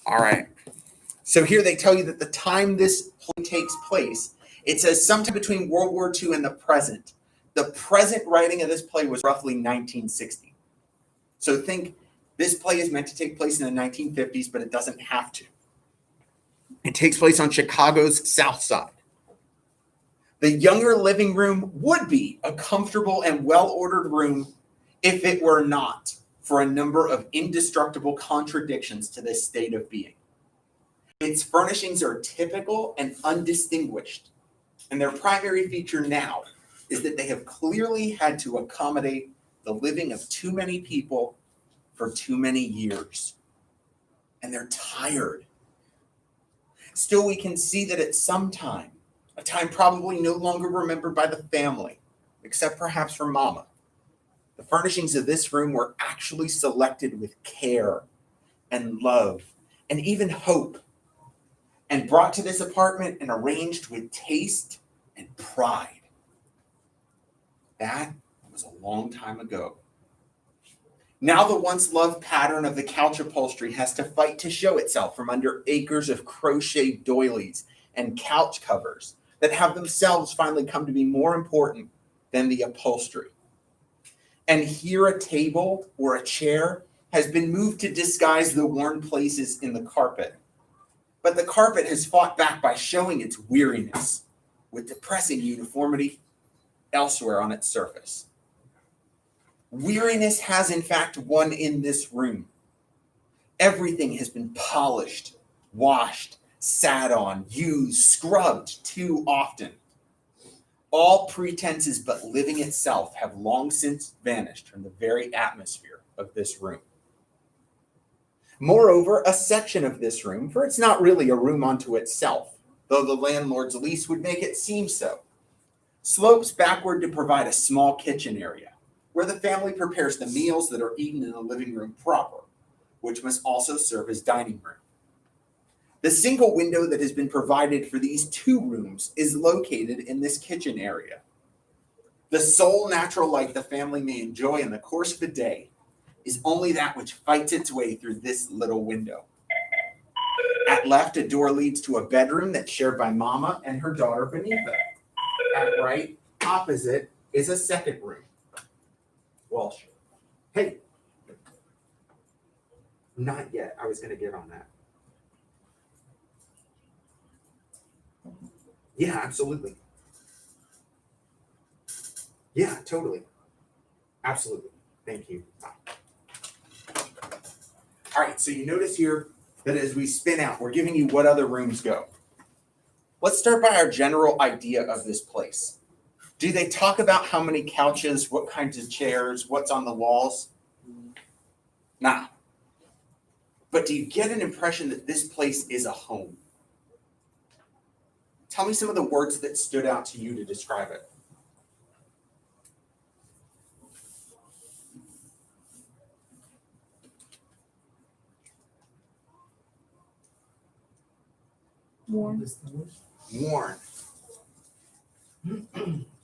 All right. So here they tell you that the time this play takes place, it says sometime between World War II and the present. The present writing of this play was roughly 1960. So think this play is meant to take place in the 1950s, but it doesn't have to. It takes place on Chicago's South Side. The younger living room would be a comfortable and well-ordered room if it were not for a number of indestructible contradictions to this state of being. Its furnishings are typical and undistinguished, and their primary feature now is that they have clearly had to accommodate the living of too many people for too many years. And they're tired. Still, we can see that at some time, a time probably no longer remembered by the family, except perhaps for Mama, the furnishings of this room were actually selected with care and love and even hope, and brought to this apartment and arranged with taste and pride. That was a long time ago. Now the once loved pattern of the couch upholstery has to fight to show itself from under acres of crocheted doilies and couch covers that have themselves finally come to be more important than the upholstery. And here a table or a chair has been moved to disguise the worn places in the carpet. But the carpet has fought back by showing its weariness with depressing uniformity elsewhere on its surface. Weariness has in fact won in this room. Everything has been polished, washed, sat on, used, scrubbed too often. All pretenses but living itself have long since vanished from the very atmosphere of this room. Moreover, a section of this room, for it's not really a room unto itself, though the landlord's lease would make it seem so, slopes backward to provide a small kitchen area where the family prepares the meals that are eaten in the living room proper, which must also serve as dining room. The single window that has been provided for these two rooms is located in this kitchen area. The sole natural light the family may enjoy in the course of a day is only that which fights its way through this little window. At left, a door leads to a bedroom that's shared by Mama and her daughter beneath it. At right, opposite, is a second room. Walsh. Hey. Not yet. I was going to get on that. Yeah, absolutely. Yeah, totally. Absolutely. Thank you. Bye. All right, so you notice here that as we spin out, we're giving you what other rooms go. Let's start by our general idea of this place. Do they talk about how many couches, what kinds of chairs, what's on the walls? Nah. But do you get an impression that this place is a home? Tell me some of the words that stood out to you to describe it. Worn. Worn.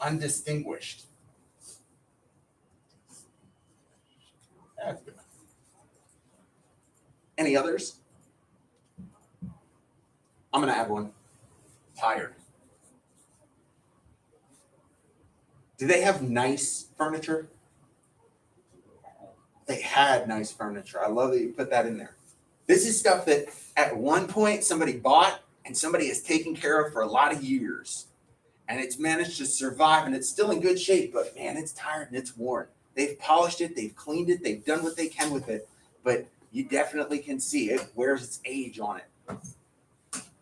Undistinguished. That's good. Any others? I'm going to add one. Tired. Do they have nice furniture? They had nice furniture. I love that you put that in there. This is stuff that at one point somebody bought and somebody has taken care of for a lot of years. And it's managed to survive and it's still in good shape, but man, it's tired and it's worn. They've polished it, they've cleaned it, they've done what they can with it, but you definitely can see it wears its age on it.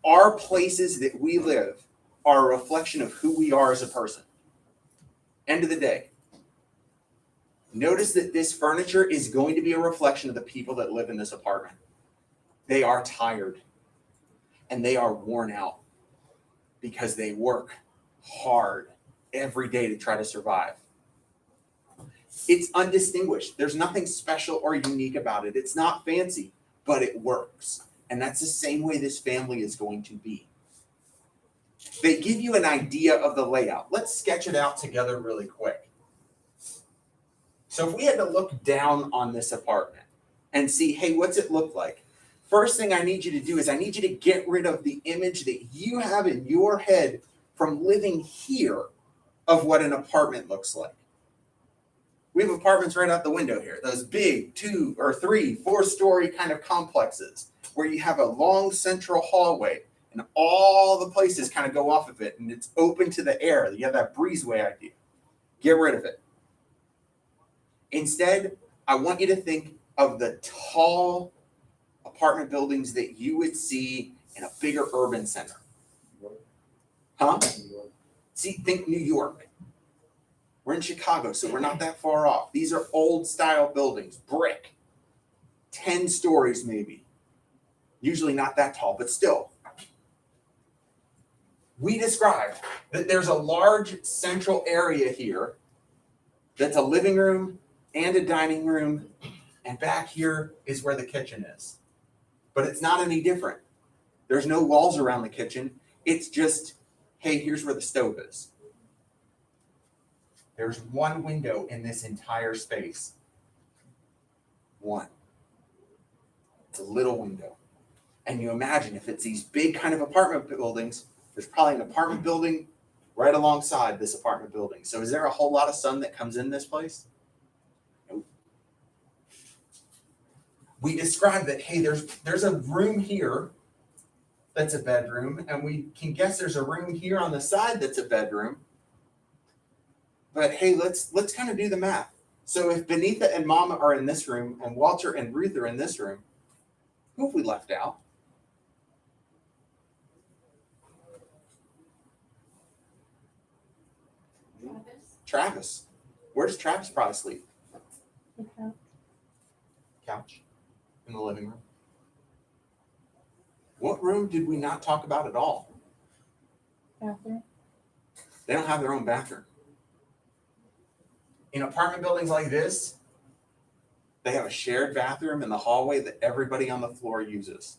Our places that we live are a reflection of who we are as a person. End of the day. Notice that this furniture is going to be a reflection of the people that live in this apartment. They are tired and they are worn out because they work hard every day to try to survive. It's undistinguished. There's nothing special or unique about it. It's not fancy, but it works. And that's the same way this family is going to be. They give you an idea of the layout. Let's sketch it out together really quick. So if we had to look down on this apartment and see, hey, what's it look like? first thing I need you to do is I need you to get rid of the image that you have in your head from living here of what an apartment looks like. We have apartments right out the window here, those big 2 or 3, 4-story kind of complexes where you have a long central hallway and all the places kind of go off of it and it's open to the air. You have that breezeway idea. Get rid of it. Instead, I want you to think of the tall apartment buildings that you would see in a bigger urban center. Huh? See, think New York. We're in Chicago, so we're not that far off. These are old style buildings, brick, 10 stories maybe. Usually not that tall, but still. We described that there's a large central area here that's a living room and a dining room, and back here is where the kitchen is. But it's not any different. There's no walls around the kitchen. It's just, hey, here's where the stove is. There's one window in this entire space. One. It's a little window. And you imagine if it's these big kind of apartment buildings, there's probably an apartment building right alongside this apartment building. So is there a whole lot of sun that comes in this place? Nope. We described that, hey, there's a room here that's a bedroom, and we can guess there's a room here on the side that's a bedroom. But hey, let's kind of do the math. So if Benita and Mama are in this room and Walter and Ruth are in this room, who have we left out? Travis. Where does Travis probably sleep? The couch. Couch. In the living room. What room did we not talk about at all? Bathroom. They don't have their own bathroom. In apartment buildings like this, they have a shared bathroom in the hallway that everybody on the floor uses.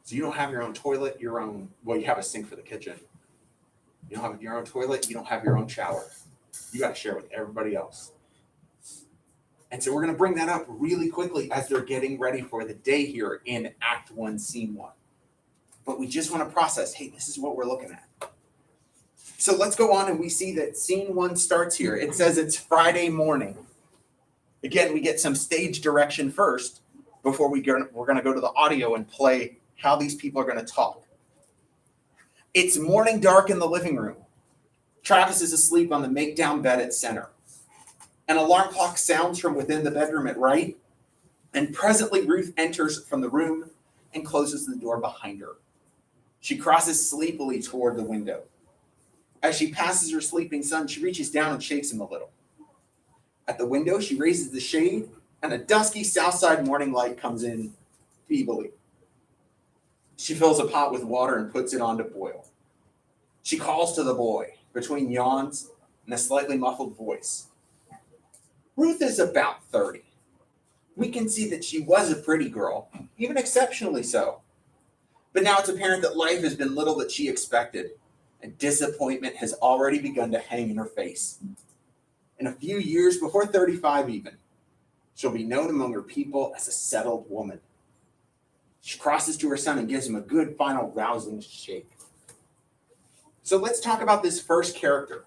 So you don't have your own toilet, you have a sink for the kitchen. You don't have your own toilet, you don't have your own shower. You got to share with everybody else. And so we're going to bring that up really quickly as they're getting ready for the day here in Act 1, Scene 1. But we just want to process, hey, this is what we're looking at. So let's go on, and we see that Scene 1 starts here. It says it's Friday morning. Again, we get some stage direction first before we're going to go to the audio and play how these people are going to talk. It's morning dark in the living room. Travis is asleep on the make-down bed at center. An alarm clock sounds from within the bedroom at right, and presently Ruth enters from the room and closes the door behind her. She crosses sleepily toward the window. As she passes her sleeping son, she reaches down and shakes him a little. At the window, she raises the shade, and a dusky south side morning light comes in feebly. She fills a pot with water and puts it on to boil. She calls to the boy, between yawns and a slightly muffled voice. Ruth is about 30. We can see that she was a pretty girl, even exceptionally so. But now it's apparent that life has been little that she expected, and disappointment has already begun to hang in her face. In a few years, before 35 even, she'll be known among her people as a settled woman. She crosses to her son and gives him a good final rousing shake. So let's talk about this first character.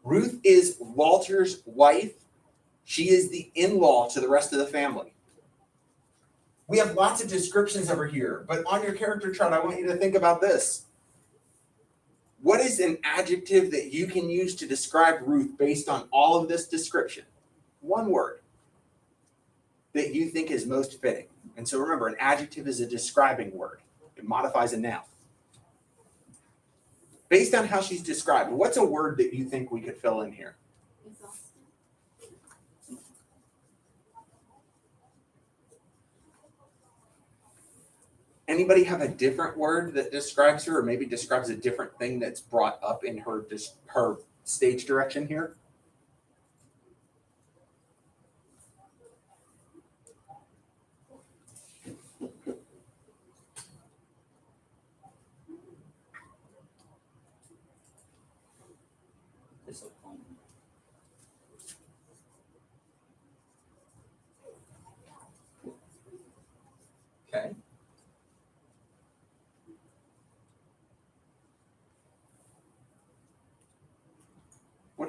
Ruth is Walter's wife. She is the in-law to the rest of the family. We have lots of descriptions of her here, but on your character chart, I want you to think about this. What is an adjective that you can use to describe Ruth based on all of this description? One word that you think is most fitting. And so remember, an adjective is a describing word. It modifies a noun. Based on how she's described, what's a word that you think we could fill in here? Exhausted. Anybody have a different word that describes her, or maybe describes a different thing that's brought up in her stage direction here?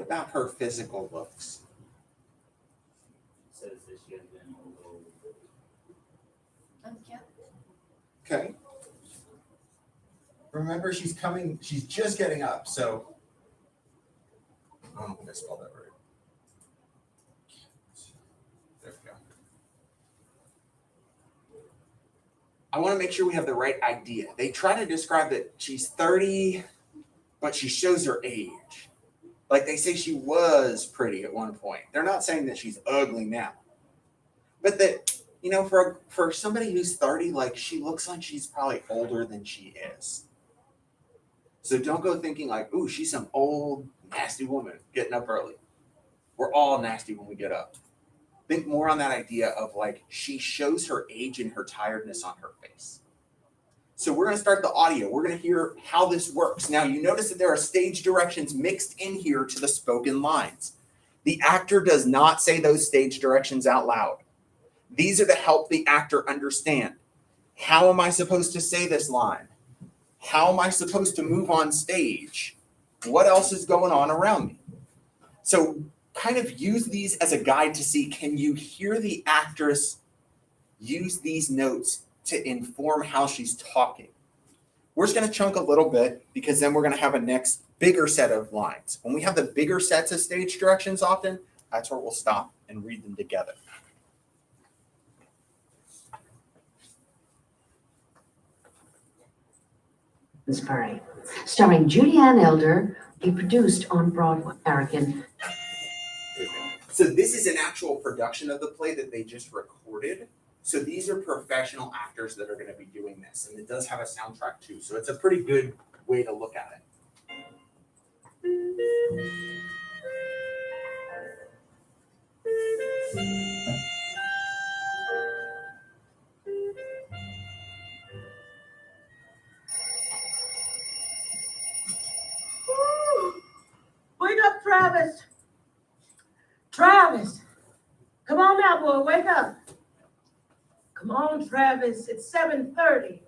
about her physical looks? Says that she has been a little. Okay. Remember, she's just getting up, so. I don't know if I spelled that right. There we go. I want to make sure we have the right idea. They try to describe that she's 30, but she shows her age. Like they say she was pretty at one point. They're not saying that she's ugly now. But that, for somebody who's 30, like she looks like she's probably older than she is. So don't go thinking like, ooh, she's some old, nasty woman getting up early. We're all nasty when we get up. Think more on that idea of like she shows her age and her tiredness on her face. So we're going to start the audio. We're going to hear how this works. Now you notice that there are stage directions mixed in here to the spoken lines. The actor does not say those stage directions out loud. These are to help the actor understand. How am I supposed to say this line? How am I supposed to move on stage? What else is going on around me? So kind of use these as a guide to see, can you hear the actress use these notes to inform how she's talking? We're just going to chunk a little bit because then we're going to have a next bigger set of lines. When we have the bigger sets of stage directions often, that's where we'll stop and read them together. Party, starring Julianne Elder, be produced on Broadway. American. So this is an actual production of the play that they just recorded. So these are professional actors that are going to be doing this, and it does have a soundtrack too. So it's a pretty good way to look at it. Wake up, Travis. Travis. Come on now, boy. Wake up. Come on, Travis. It's 7:30.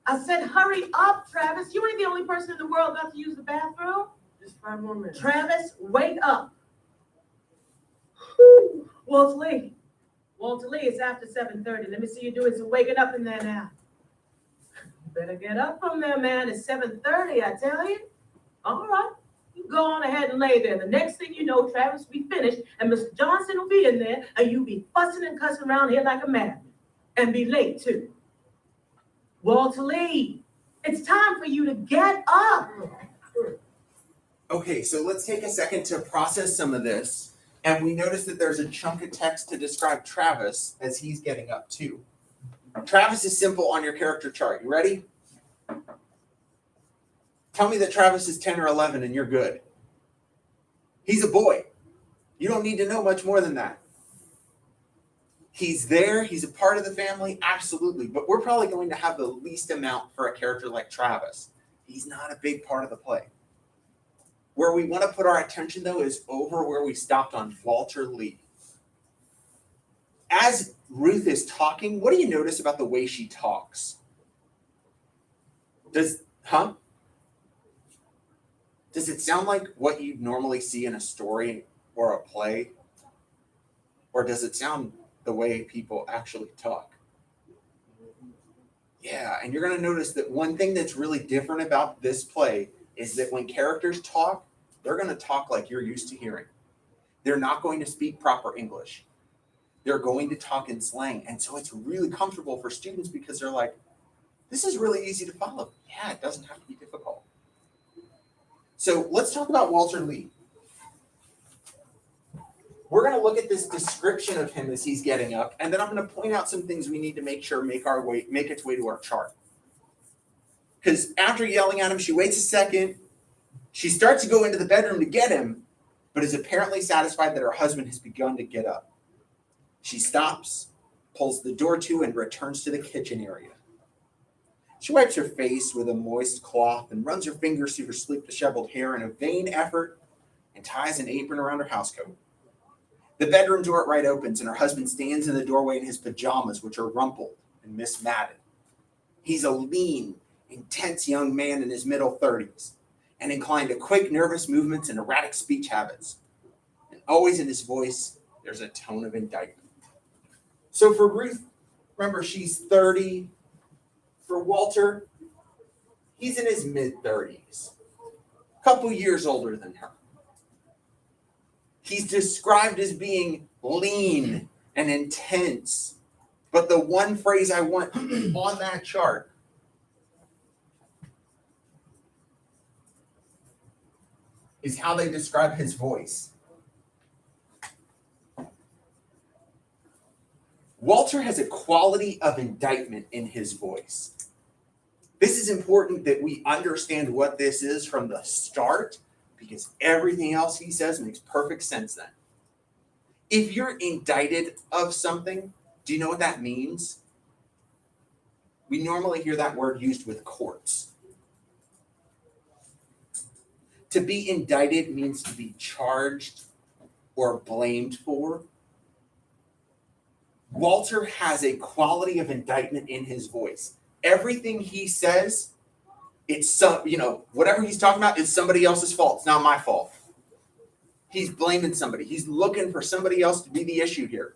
I said, hurry up, Travis. You ain't the only person in the world got to use the bathroom. Just 5 more minutes. Travis, wake up. Walter Lee. Walter Lee, it's after 7:30. Let me see you doing some waking up in there now. You better get up from there, man. It's 7:30, I tell you. All right. You go on ahead and lay there. The next thing you know, Travis will be finished, and Mr. Johnson will be in there, and you'll be fussing and cussing around here like a madman. And be late, too. Walter Lee, it's time for you to get up. Okay, so let's take a second to process some of this. And we notice that there's a chunk of text to describe Travis as he's getting up too. Travis is simple on your character chart. You ready? Tell me that Travis is 10 or 11 and you're good. He's a boy. You don't need to know much more than that. He's there. He's a part of the family. Absolutely. But we're probably going to have the least amount for a character like Travis. He's not a big part of the play. Where we want to put our attention, though, is over where we stopped on Walter Lee. As Ruth is talking, what do you notice about the way she talks? Does it sound like what you normally see in a story or a play? Or does it sound the way people actually talk? Yeah, and you're going to notice that one thing that's really different about this play is that when characters talk, they're going to talk like you're used to hearing. They're not going to speak proper English. They're going to talk in slang. And so it's really comfortable for students because they're like, this is really easy to follow. Yeah, it doesn't have to be difficult. So let's talk about Walter Lee. We're going to look at this description of him as he's getting up, and then I'm going to point out some things we need to make sure make its way to our chart. Because after yelling at him, she waits a second. She starts to go into the bedroom to get him, but is apparently satisfied that her husband has begun to get up. She stops, pulls the door to, and returns to the kitchen area. She wipes her face with a moist cloth and runs her fingers through her sleek, disheveled hair in a vain effort and ties an apron around her housecoat. The bedroom door right opens, and her husband stands in the doorway in his pajamas, which are rumpled and mismatted. He's a lean, intense young man in his middle 30s. and inclined to quick, nervous movements and erratic speech habits. And always in his voice, there's a tone of indictment. So for Ruth, remember, she's 30. For Walter, he's in his mid-30s, a couple years older than her. He's described as being lean and intense. But the one phrase I want on that chart is how they describe his voice. Walter has a quality of indictment in his voice. This is important that we understand what this is from the start, because everything else he says makes perfect sense then. If you're indicted of something, do you know what that means? We normally hear that word used with courts. To be indicted means to be charged or blamed for. Walter has a quality of indictment in his voice. Everything he says, it's whatever he's talking about is somebody else's fault. It's not my fault. He's blaming somebody. He's looking for somebody else to be the issue here.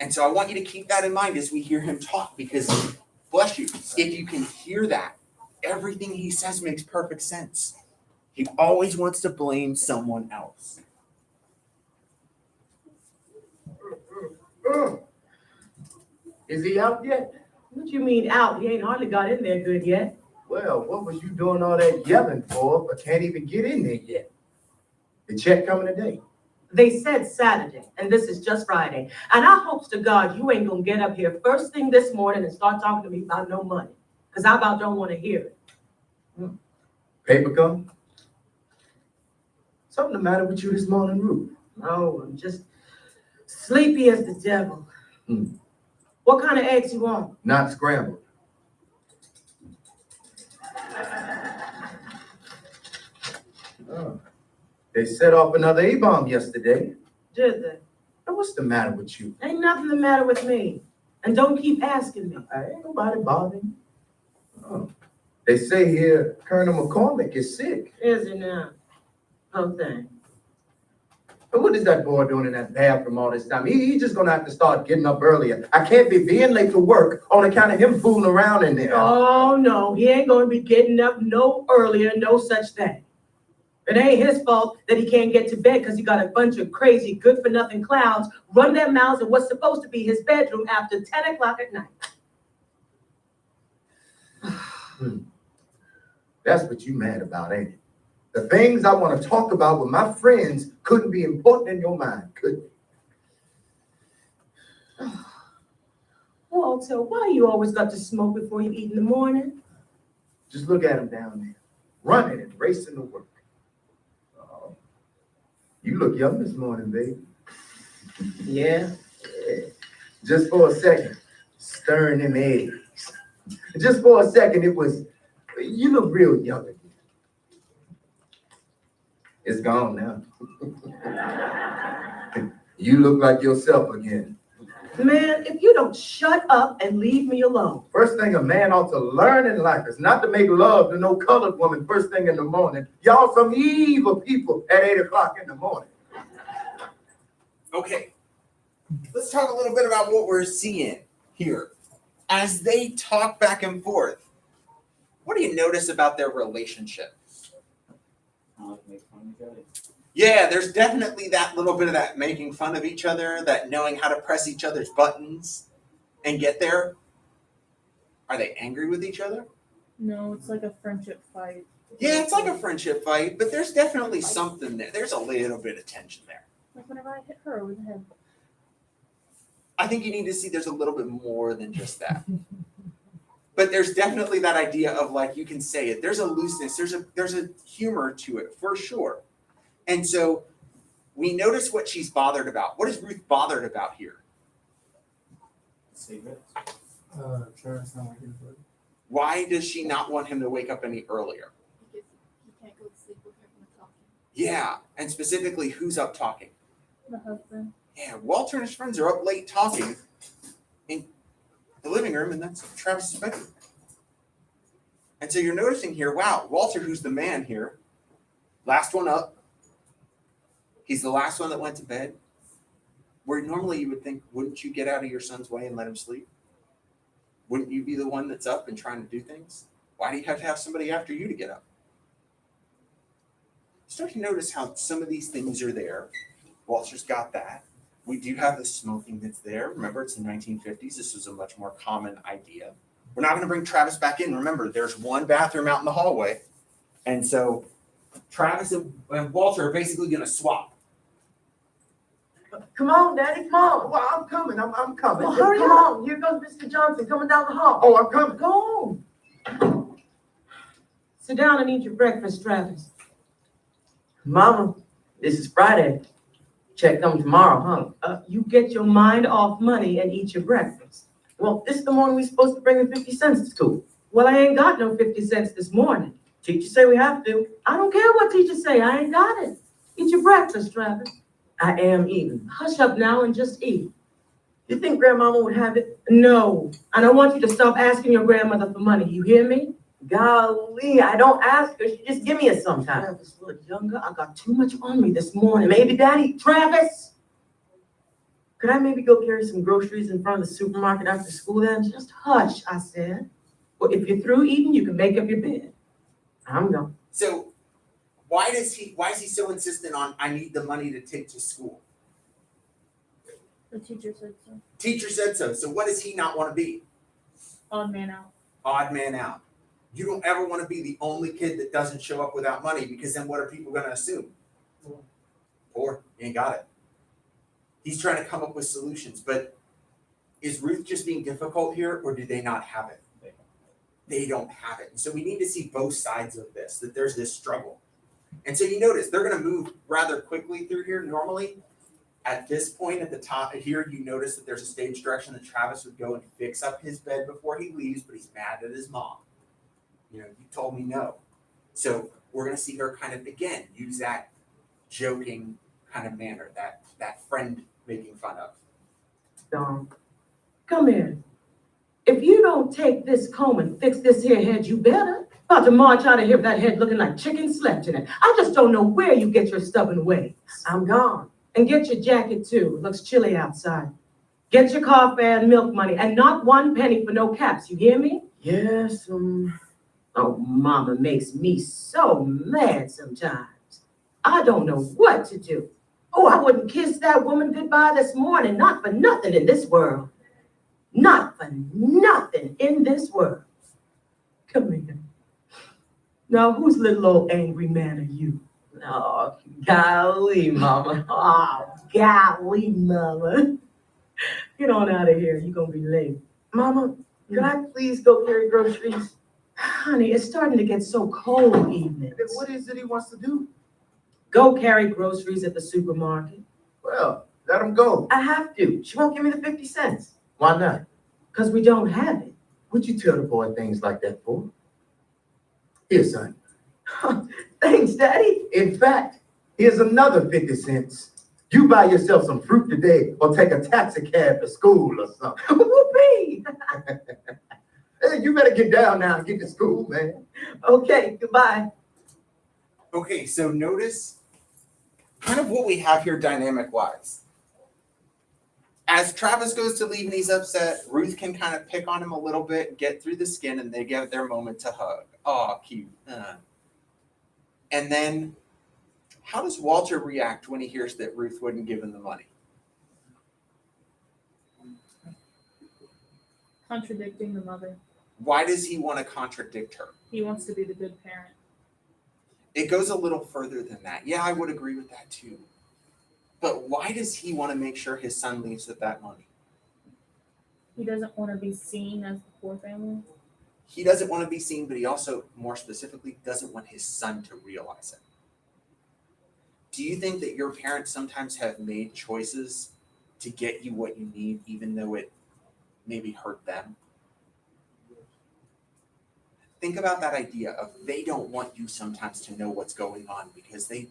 And so I want you to keep that in mind as we hear him talk, because, bless you, if you can hear that, everything he says makes perfect sense. He always wants to blame someone else. Is he out yet? What you mean out? He ain't hardly got in there good yet. Well, what was you doing all that yelling for, but can't even get in there yet? The check coming today. They said Saturday, and this is just Friday. And I hopes to God you ain't gonna get up here first thing this morning and start talking to me about no money, because I about don't want to hear it. Paper come? Something the matter with you this morning, Ruth? Oh, I'm just sleepy as the devil. What kind of eggs you want? Not scrambled. Oh. They set off another A-bomb yesterday. Did they? Now, what's the matter with you? Ain't nothing the matter with me. And don't keep asking me. Ain't nobody bothering. Oh. They say here Colonel McCormick is sick. Is he now? Oh, thing. But what is that boy doing in that bathroom all this time? He just gonna have to start getting up earlier. I can't be being late for work on account of him fooling around in there. Oh, no, he ain't gonna be getting up no earlier, no such thing. It ain't his fault that he can't get to bed because he got a bunch of crazy, good-for-nothing clowns run their mouths in what's supposed to be his bedroom after 10 o'clock at night. That's what you mad about, ain't it? The things I want to talk about with my friends couldn't be important in your mind, could they? Walter, why you always got to smoke before you eat in the morning? Just look at him down there, running and racing to work. Oh, you look young this morning, baby. Yeah. Just for a second, stirring them eggs. Just for a second, you look real young again. It's gone now. You look like yourself again. Man, if you don't shut up and leave me alone. First thing a man ought to learn in life is not to make love to no colored woman first thing in the morning. Y'all some evil people at 8 o'clock in the morning. Okay, let's talk a little bit about what we're seeing here. As they talk back and forth, what do you notice about their relationship? Yeah, there's definitely that little bit of that making fun of each other, that knowing how to press each other's buttons and get there. Are they angry with each other? No, it's like a friendship fight. Yeah, it's like a friendship fight, but there's definitely something there. There's a little bit of tension there. Like whenever I hit her over the head. I think you need to see there's a little bit more than just that. But there's definitely that idea of, like, you can say it. There's a looseness. There's a humor to it, for sure. And so we notice what she's bothered about. What is Ruth bothered about here? Cigarettes. Trying to sound like his brother. Why does she not want him to wake up any earlier? Because you can't go to sleep with everyone talking. Yeah, and specifically, who's up talking? The husband. Yeah, Walter and his friends are up late talking in the living room, and that's Travis's bedroom. And so you're noticing here, wow, Walter, who's the man here, last one up. He's the last one that went to bed. Where normally you would think, wouldn't you get out of your son's way and let him sleep? Wouldn't you be the one that's up and trying to do things? Why do you have to have somebody after you to get up? Start to notice how some of these things are there. Walter's got that. We do have the smoking that's there. Remember, it's the 1950s. This was a much more common idea. We're not going to bring Travis back in. Remember, there's one bathroom out in the hallway. And so Travis and Walter are basically going to swap. Come on, Daddy, come on. Well, I'm coming. I'm coming. Well, hurry Come up. on. Here goes Mr. Johnson coming down the hall. Oh, I'm coming. Go on. Sit down and eat your breakfast, Travis. Mama, this is Friday. Check come tomorrow, huh? You get your mind off money and eat your breakfast. Well, this is the morning we supposed to bring in 50 cents to school. Well, I ain't got no 50 cents this morning. Teachers say we have to. I don't care what teachers say. I ain't got it. Eat your breakfast, Travis. I am eating. Hush up now and just eat. You think Grandmama would have it? No. And I want you to stop asking your grandmother for money. You hear me? Golly, I don't ask her. She just give me it sometimes. Travis, look younger. I got too much on me this morning. Maybe Daddy, Travis! could I maybe go carry some groceries in front of the supermarket after school then? Just hush, I said. Well, if you're through eating, you can make up your bed. I'm going. So why is he so insistent on I need the money to take to school? The teacher said so. Teacher said so. So what does he not want to be? Odd man out. Odd man out. You don't ever want to be the only kid that doesn't show up without money, because then what are people going to assume? Poor, you ain't got it. He's trying to come up with solutions, but is Ruth just being difficult here, or do they not have it? They don't have it. And so we need to see both sides of this, that there's this struggle. And so you notice they're going to move rather quickly through here. Normally, at this point at the top here, you notice that there's a stage direction that Travis would go and fix up his bed before he leaves, but he's mad at his mom. You told me no. So we're going to see her kind of, again, use that joking kind of manner, that friend making fun of. Dawn, Come here. If you don't take this comb and fix this here head, you better. About to march out of here with that head looking like chicken slept in it. I just don't know where you get your stubborn ways. I'm gone. And get your jacket too. It looks chilly outside. Get your car fare and milk money, and not 1 penny for no caps. You hear me? Yes, Oh, Mama makes me so mad sometimes. I don't know what to do. Oh, I wouldn't kiss that woman goodbye this morning, not for nothing in this world. Not for nothing in this world. Come here. Now, whose little old angry man are you? oh, golly, Mama. Oh, golly, Mama. Get on out of here. You're going to be late. Mama, could I please go carry groceries? Honey, it's starting to get so cold evenings. Then what is it he wants to do? Go carry groceries at the supermarket. Well, let him go. I have to. She won't give me the 50 cents. Why not? Because we don't have it. What'd you tell the boy things like that for? Here, son. Thanks, Daddy. In fact, here's another 50 cents. You buy yourself some fruit today or take a taxi cab to school or something. Whoopee. Hey, you better get down now and get to school, man. Okay, goodbye. Okay, so notice kind of what we have here dynamic wise. As Travis goes to leave and he's upset, Ruth can kind of pick on him a little bit, get through the skin, and they get their moment to hug. Oh, cute. And then how does Walter react when he hears that Ruth wouldn't give him the money? Contradicting the mother. Why does he want to contradict her? He wants to be the good parent. It goes a little further than that. Yeah, I would agree with that too. But why does he want to make sure his son leaves with that money? He doesn't want to be seen as the poor family. He doesn't want to be seen, but he also, more specifically, doesn't want his son to realize it. Do you think that your parents sometimes have made choices to get you what you need, even though it maybe hurt them? Think about that idea of they don't want you sometimes to know what's going on because it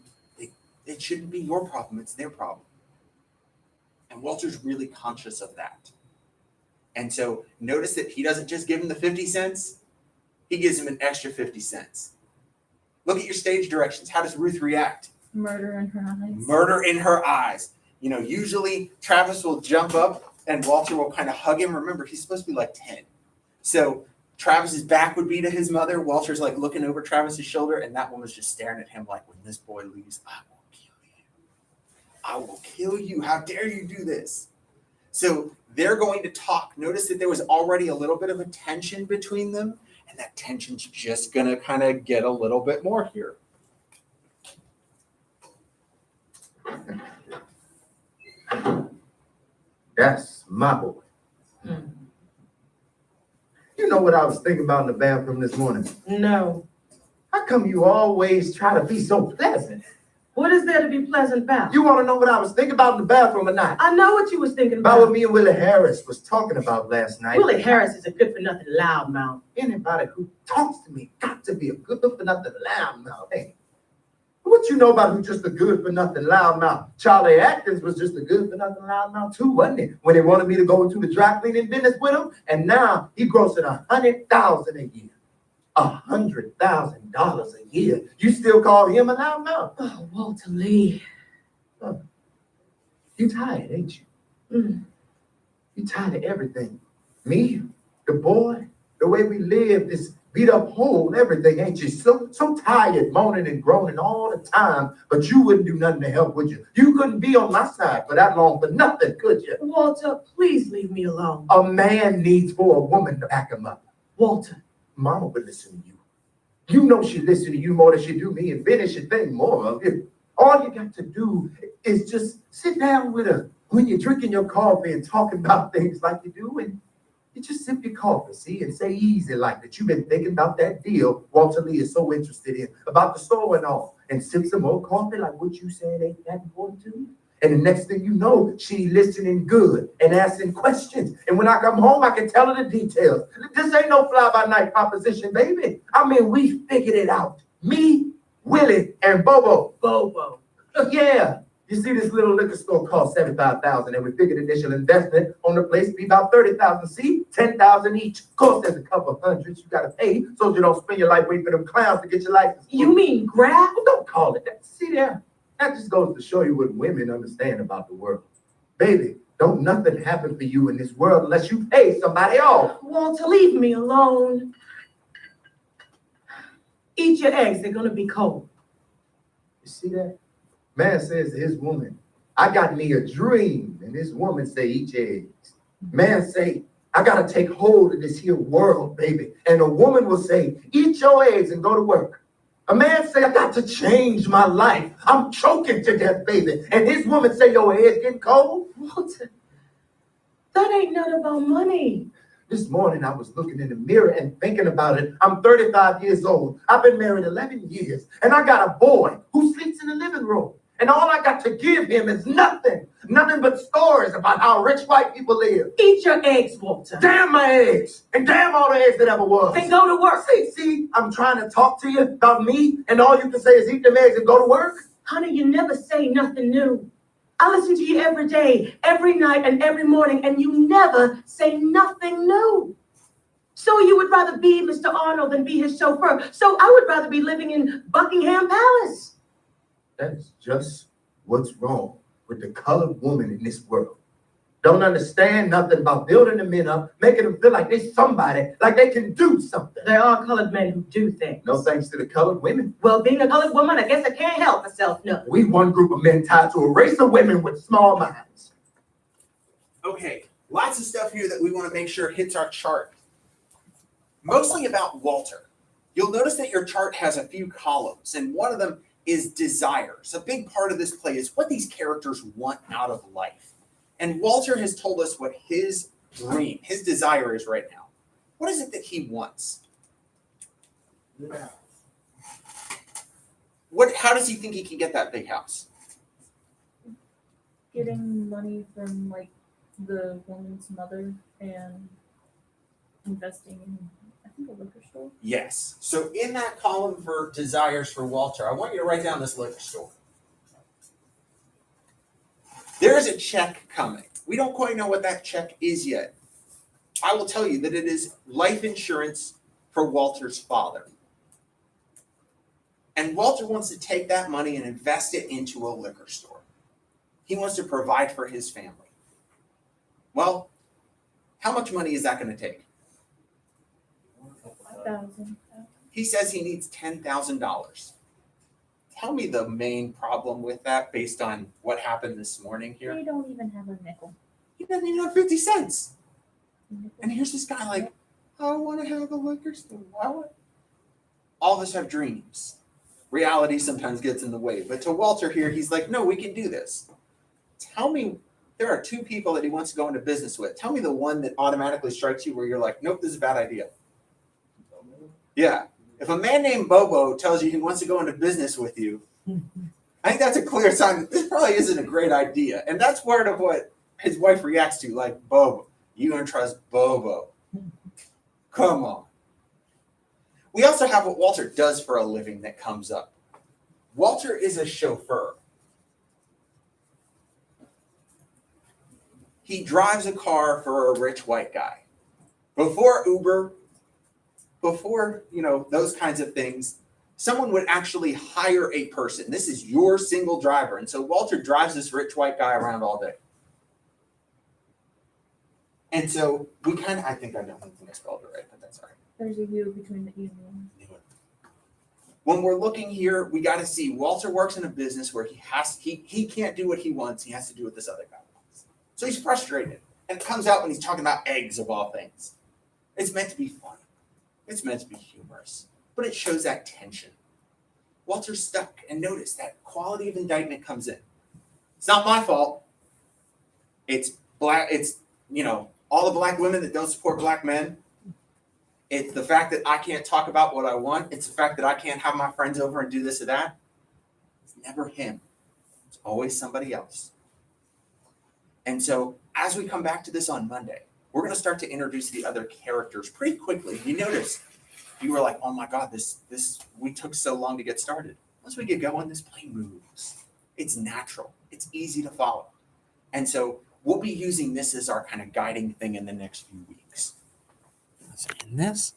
shouldn't be your problem, it's their problem. And Walter's really conscious of that. And so notice that he doesn't just give him the 50 cents. He gives him an extra 50 cents. Look at your stage directions. How does Ruth react? Murder in her eyes. Murder in her eyes. You know, usually Travis will jump up and Walter will kind of hug him. Remember, he's supposed to be like 10. So Travis's back would be to his mother. Walter's like looking over Travis's shoulder, and that woman's just staring at him like, when this boy leaves, I will kill you. I will kill you. How dare you do this? So they're going to talk. Notice that there was already a little bit of a tension between them, and that tension's just going to kind of get a little bit more here. That's my boy. You know what I was thinking about in the bathroom this morning? No. How come you always try to be so pleasant? What is there to be pleasant about? You want to know what I was thinking about in the bathroom or not? I know what you was thinking About what about. me and Willie Harris was talking about last night. Willie Harris is a good-for-nothing loudmouth. Anybody who talks to me got to be a good-for-nothing loudmouth. Hey, what you know about who just a good-for-nothing loudmouth? Charlie Atkins was just a good-for-nothing loudmouth too, wasn't he? When they wanted me to go into the dry cleaning business with him, and now he grossing $100,000 a year. $100,000 a year. You still call him a loudmouth? Oh, Walter Lee. You tired, ain't you? Mm. You tired of everything. Me, the boy, the way we live, this beat up hole, everything, ain't you? So tired, moaning and groaning all the time, but you wouldn't do nothing to help, would you? You couldn't be on my side for that long for nothing, could you? Walter, please leave me alone. A man needs for a woman to back him up. Walter. Mama would listen to you. You know she listen to you more than she do me, and finish your thing more of it. All you got to do is just sit down with her when you're drinking your coffee and talking about things like you do, and you just sip your coffee, see, and say easy like that you've been thinking about that deal Walter Lee is so interested in, about the store and all, and sip some more coffee like what you said ain't that important to you. And the next thing you know, she listening good and asking questions. And when I come home, I can tell her the details. This ain't no fly-by-night proposition, baby. I mean, we figured it out. Me, Willie, and Bobo. Bobo. Yeah. You see, this little liquor store cost $75,000, and we figured initial investment on the place be about $30,000. See, $10,000 each. Of course, there's a couple of hundreds you gotta pay so you don't spend your life waiting for them clowns to get your license. You mean grab? Well, don't call it that. See there? That just goes to show you what women understand about the world. Baby, don't nothing happen for you in this world unless you pay somebody off. Walter, leave me alone. Eat your eggs, they're gonna be cold. You see that? Man says to his woman, I got me a dream. And this woman say, eat your eggs. Man say, I gotta take hold of this here world, baby. And a woman will say, eat your eggs and go to work. A man say, I got to change my life. I'm choking to death, baby. And his woman say, your head's getting cold. Walter, that ain't none about money. This morning, I was looking in the mirror and thinking about it. I'm 35 years old. I've been married 11 years. And I got a boy who sleeps in the living room. And all I got to give him is nothing. Nothing but stories about how rich white people live. Eat your eggs, Walter. Damn my eggs. And damn all the eggs that ever was. And go to work. See, I'm trying to talk to you about me, and all you can say is eat them eggs and go to work? Honey, you never say nothing new. I listen to you every day, every night, and every morning, and you never say nothing new. So you would rather be Mr. Arnold than be his chauffeur. So I would rather be living in Buckingham Palace. That's just what's wrong with the colored woman in this world. Don't understand nothing about building the men up, making them feel like they're somebody, like they can do something. There are colored men who do things. No thanks to the colored women. Well, being a colored woman, I guess I can't help myself, no. We one group of men tied to a race of women with small minds. Okay, lots of stuff here that we want to make sure hits our chart. Mostly about Walter. You'll notice that your chart has a few columns, and one of them is desires. A big part of this play is what these characters want out of life. And Walter has told us what his dream, his desire is right now. What is it that he wants? Yeah. How does he think he can get that big house? Getting money from like the woman's mother and investing in, I think, a liquor store. Yes. So in that column for desires for Walter, I want you to write down this liquor store. There is a check coming. We don't quite know what that check is yet. I will tell you that it is life insurance for Walter's father. And Walter wants to take that money and invest it into a liquor store. He wants to provide for his family. Well, how much money is that going to take? 1,000. He says he needs $10,000. Tell me the main problem with that based on what happened this morning here. They don't even have a nickel. He doesn't even have 50 cents. And here's this guy like, I want to have a liquor store. All of us have dreams. Reality sometimes gets in the way. But to Walter here, he's like, no, we can do this. Tell me, there are two people that he wants to go into business with. Tell me the one that automatically strikes you where you're like, nope, this is a bad idea. Yeah. If a man named Bobo tells you he wants to go into business with you, I think that's a clear sign that this probably isn't a great idea. And that's part of what his wife reacts to, like, Bobo. You gonna trust Bobo? Come on. We also have what Walter does for a living that comes up. Walter is a chauffeur. He drives a car for a rich white guy. Before Uber, before, those kinds of things, someone would actually hire a person. This is your single driver. And so Walter drives this rich white guy around all day. And so we I think I spelled it right, but that's all right. There's a U between the E and the N. When we're looking here, we got to see Walter works in a business where he can't do what he wants. He has to do what this other guy wants. So he's frustrated. And it comes out when he's talking about eggs of all things. It's meant to be fun. It's meant to be humorous. But it shows that tension. Walter's stuck. And notice that quality of indictment comes in. It's not my fault. It's all the black women that don't support black men. It's the fact that I can't talk about what I want. It's the fact that I can't have my friends over and do this or that. It's never him. It's always somebody else. And so as we come back to this on Monday, we're going to start to introduce the other characters pretty quickly. You notice, you were like, oh my God, this we took so long to get started. Once we get going, this plane moves. It's natural. It's easy to follow. And so we'll be using this as our kind of guiding thing in the next few weeks. Let's end this.